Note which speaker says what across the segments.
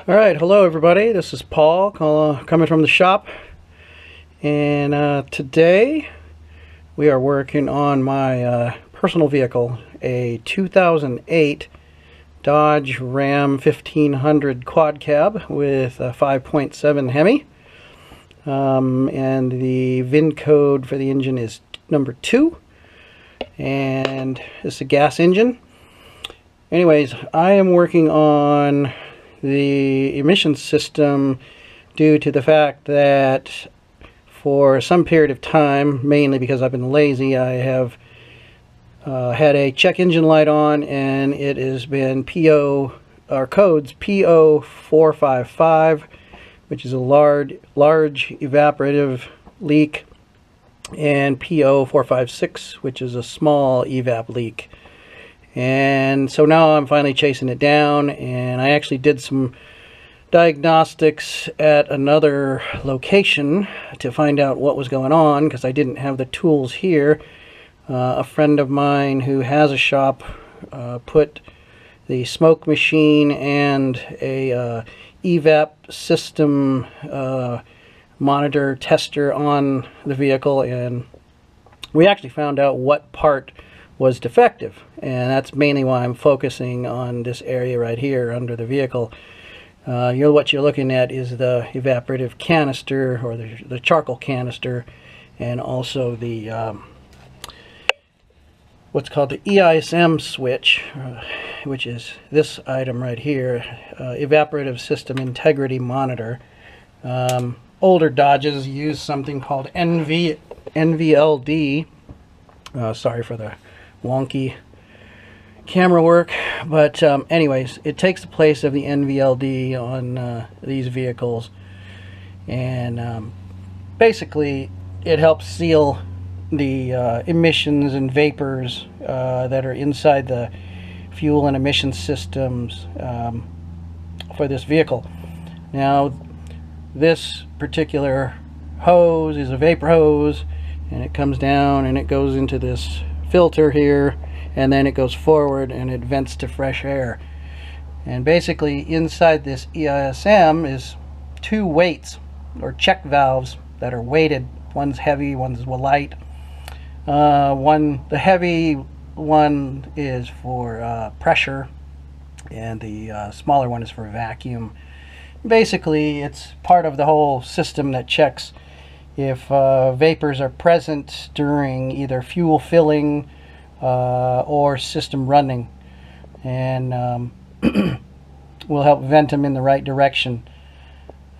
Speaker 1: Alright, hello everybody, this is Paul coming from the shop, and today we are working on my personal vehicle, a 2008 Dodge Ram 1500 quad cab with a 5.7 Hemi, and the VIN code for the engine is number 2, and it's a gas engine. Anyways, I am working on the emissions system due to the fact that for some period of time, mainly because I've been lazy, I have had a check engine light on, and it has been codes PO455, which is a large evaporative leak, and PO456, which is a small EVAP leak. And so now I'm finally chasing it down, and I actually did some diagnostics at another location to find out what was going on, because I didn't have the tools here. A friend of mine who has a shop put the smoke machine and a EVAP system monitor tester on the vehicle, and we actually found out what part was defective, and that's mainly why I'm focusing on this area right here under the vehicle. What you're looking at is the evaporative canister, or the charcoal canister, and also the what's called the ESIM switch, which is this item right here, evaporative system integrity monitor. Older Dodges use something called NVLD. Sorry for the wonky camera work, but anyways, it takes the place of the NVLD on these vehicles, and basically it helps seal the emissions and vapors that are inside the fuel and emission systems for this vehicle. Now, this particular hose is a vapor hose, and it comes down and it goes into this filter here, and then it goes forward and it vents to fresh air. And basically inside this ESIM is two weights, or check valves, that are weighted. One's heavy, one's light. The heavy one is for pressure, and the smaller one is for vacuum. Basically, it's part of the whole system that checks if vapors are present during either fuel filling or system running, and will help vent them in the right direction.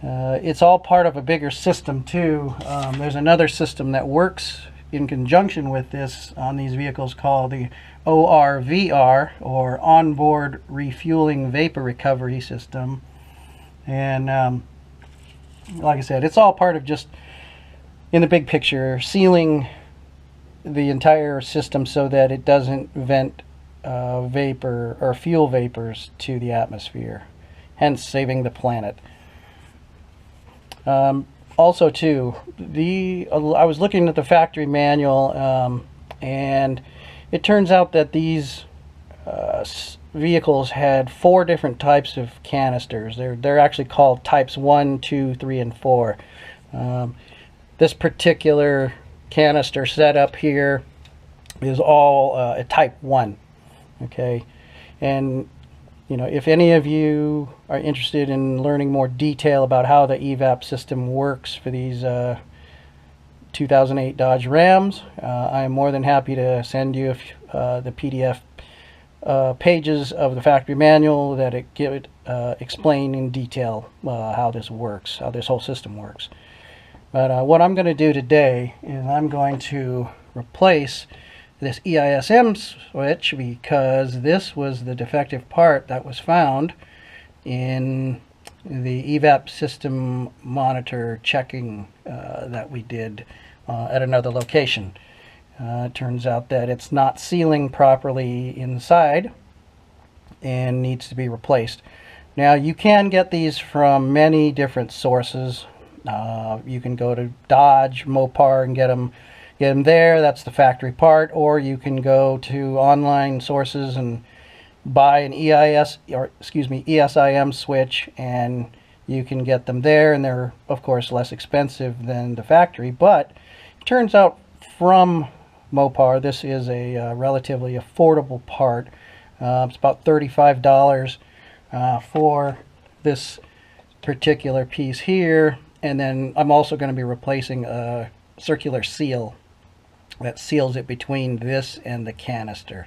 Speaker 1: It's all part of a bigger system too. There's another system that works in conjunction with this on these vehicles called the ORVR, or Onboard Refueling Vapor Recovery System. And like I said, it's all part of just, in the big picture, sealing the entire system so that it doesn't vent vapor or fuel vapors to the atmosphere, hence saving the planet. Also too, I was looking at the factory manual, and it turns out that these vehicles had 4 different types of canisters. They're actually called types 1, 2, 3, and 4. This particular canister setup here is all a type 1. Okay, and if any of you are interested in learning more detail about how the EVAP system works for these 2008 Dodge Rams, I am more than happy to send you the PDF pages of the factory manual that explain in detail how this works, how this whole system works. But what I'm going to do today is I'm going to replace this ESIM switch, because this was the defective part that was found in the EVAP system monitor checking that we did at another location. It turns out that it's not sealing properly inside and needs to be replaced. Now, you can get these from many different sources. You can go to Dodge, Mopar, and get them there. That's the factory part. Or you can go to online sources and buy an ESIM switch, and you can get them there, and they're of course less expensive than the factory. But it turns out from Mopar, this is a relatively affordable part. It's about $35 for this particular piece here, and then I'm also going to be replacing a circular seal that seals it between this and the canister.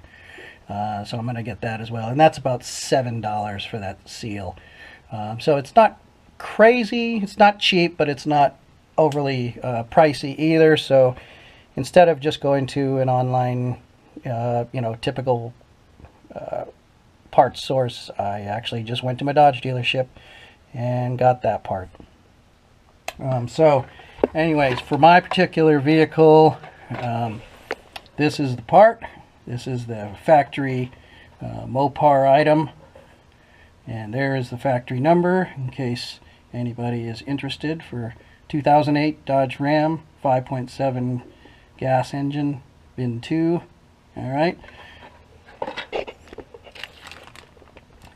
Speaker 1: So I'm going to get that as well, and that's about $7 for that seal. So it's not crazy, it's not cheap, but it's not overly pricey either. So instead of just going to an online, typical parts source, I actually just went to my Dodge dealership and got that part. So anyways, for my particular vehicle, this is the part. This is the factory Mopar item, and there is the factory number in case anybody is interested. For 2008 Dodge Ram 5.7 gas engine, bin 2. All right.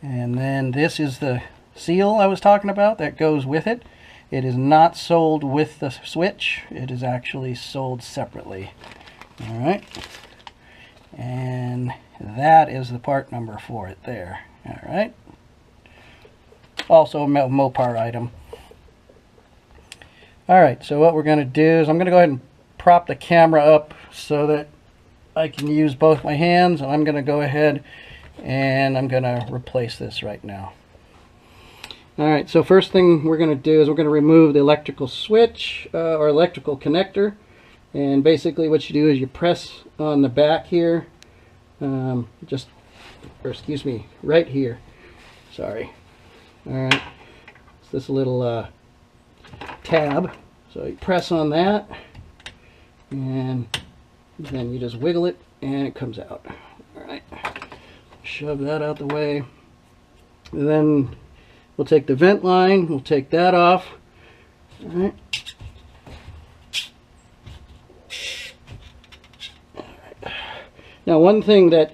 Speaker 1: And then this is the seal I was talking about that goes with it. It is not sold with the switch. It is actually sold separately. All right. And that is the part number for it there. All right. Also a Mopar item. All right. So what we're going to do is I'm going to go ahead and prop the camera up so that I can use both my hands. And I'm going to go ahead and I'm going to replace this right now. All right, so first thing we're going to do is we're going to remove the electrical switch or electrical connector. And basically what you do is you press on the back here, right here. Sorry. All right, it's this little tab. So you press on that, and then you just wiggle it, and it comes out. All right, shove that out the way. And then we'll take the vent line, we'll take that off. All right. Now, one thing that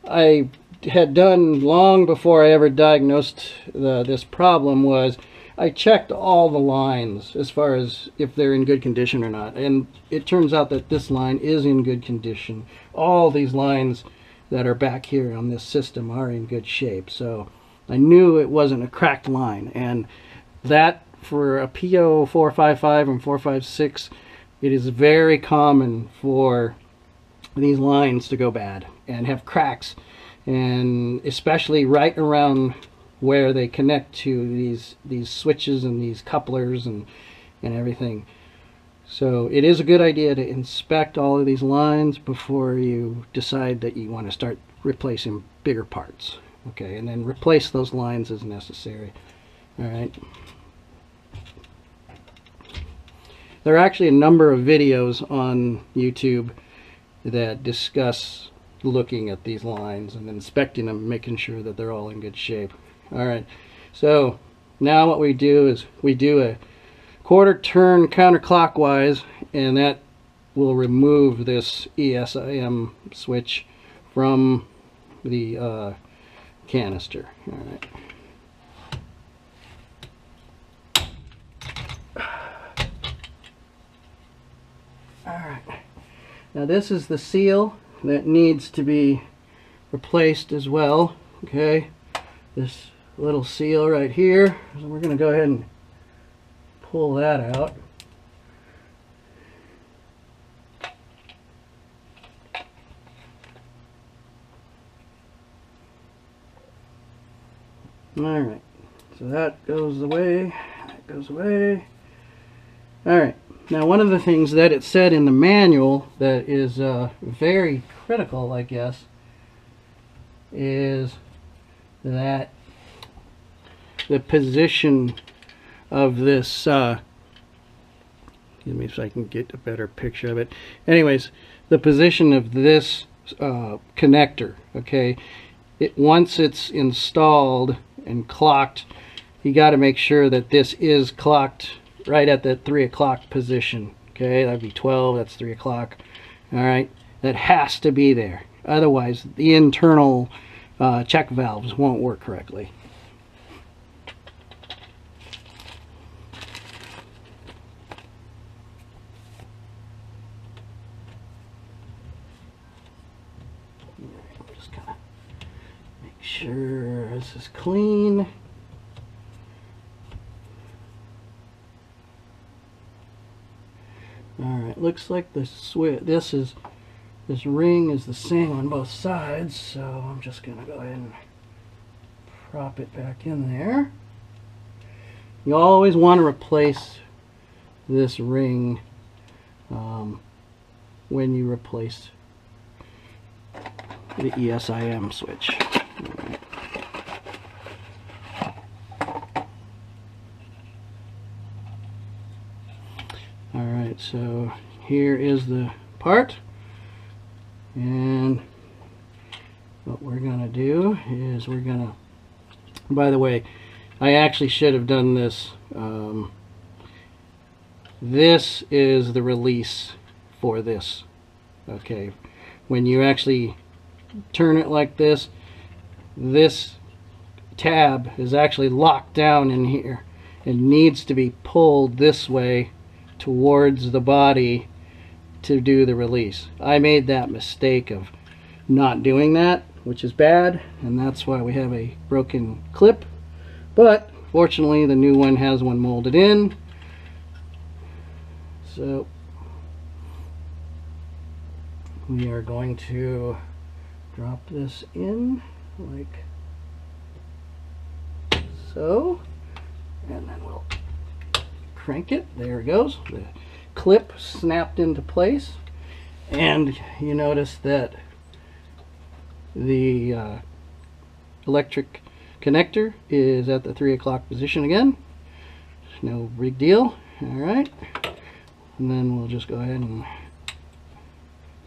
Speaker 1: I had done long before I ever diagnosed this problem was I checked all the lines as far as if they're in good condition or not. And it turns out that this line is in good condition. All these lines that are back here on this system are in good shape. So I knew it wasn't a cracked line. And that, for a PO 455 and 456, it is very common for these lines to go bad and have cracks, and especially right around where they connect to these switches and these couplers and everything. So it is a good idea to inspect all of these lines before you decide that you want to start replacing bigger parts. Okay, and then replace those lines as necessary. All right. There are actually a number of videos on YouTube that discuss looking at these lines and inspecting them, making sure that they're all in good shape. All right, so now what we do is we do a quarter turn counterclockwise, and that will remove this ESIM switch from the canister. All right. Now this is the seal that needs to be replaced as well. Okay, this little seal right here. So we're going to go ahead and pull that out. All right, so that goes away. That goes away. All right. Now, one of the things that it said in the manual that is very critical, I guess, is that the position of this, give me so I can get a better picture of it. Anyways, the position of this connector, okay, once it's installed and clocked, you got to make sure that this is clocked right at that 3 o'clock position. Okay, that'd be 12, that's 3 o'clock. All right, that has to be there. Otherwise, the internal check valves won't work correctly. Just kind of make sure this is clean. Alright, looks like the switch, this ring is the same on both sides, so I'm just going to go ahead and prop it back in there. You always want to replace this ring when you replace the ESIM switch. Alright, so here is the part, and what we're going to do is we're going to, by the way, I actually should have done this. This is the release for this. Okay, when you actually turn it like this, this tab is actually locked down in here and needs to be pulled this way towards the body to do the release. I made that mistake of not doing that, which is bad, and that's why we have a broken clip. But fortunately the new one has one molded in, so we are going to drop this in like so, and then we'll crank it. There it goes. The clip snapped into place, and you notice that the electric connector is at the 3 o'clock position again. No big deal. Alright, and then we'll just go ahead and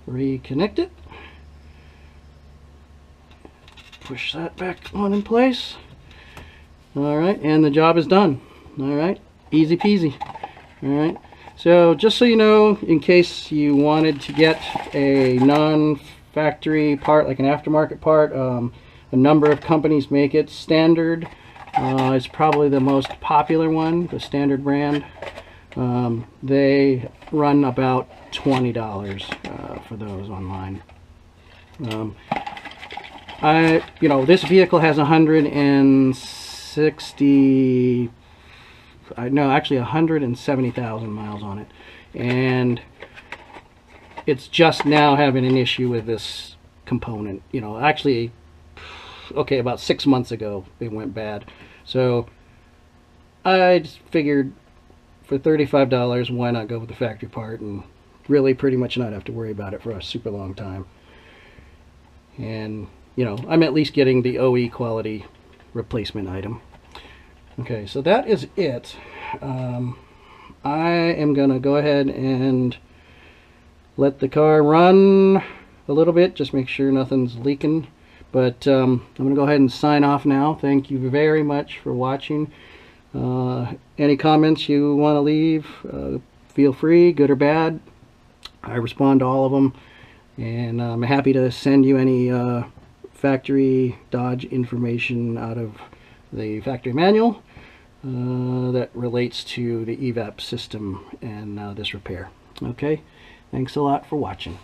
Speaker 1: reconnect it. Push that back on in place. Alright, and the job is done. Alright, easy peasy. Alright, so just so you know, in case you wanted to get a non-factory part, like an aftermarket part, a number of companies make it. Standard is probably the most popular one, the Standard brand. They run about $20 for those online. This vehicle has 170,000 miles on it, and it's just now having an issue with this component. Actually, okay, about 6 months ago it went bad, so I just figured for $35, why not go with the factory part and really pretty much not have to worry about it for a super long time. And I'm at least getting the OE quality replacement item. Okay, so that is it. I am gonna go ahead and let the car run a little bit, just make sure nothing's leaking. But I'm gonna go ahead and sign off now. Thank you very much for watching. Any comments you want to leave, feel free, good or bad. I respond to all of them, and I'm happy to send you any factory Dodge information out of the factory manual that relates to the EVAP system and this repair. Okay, thanks a lot for watching.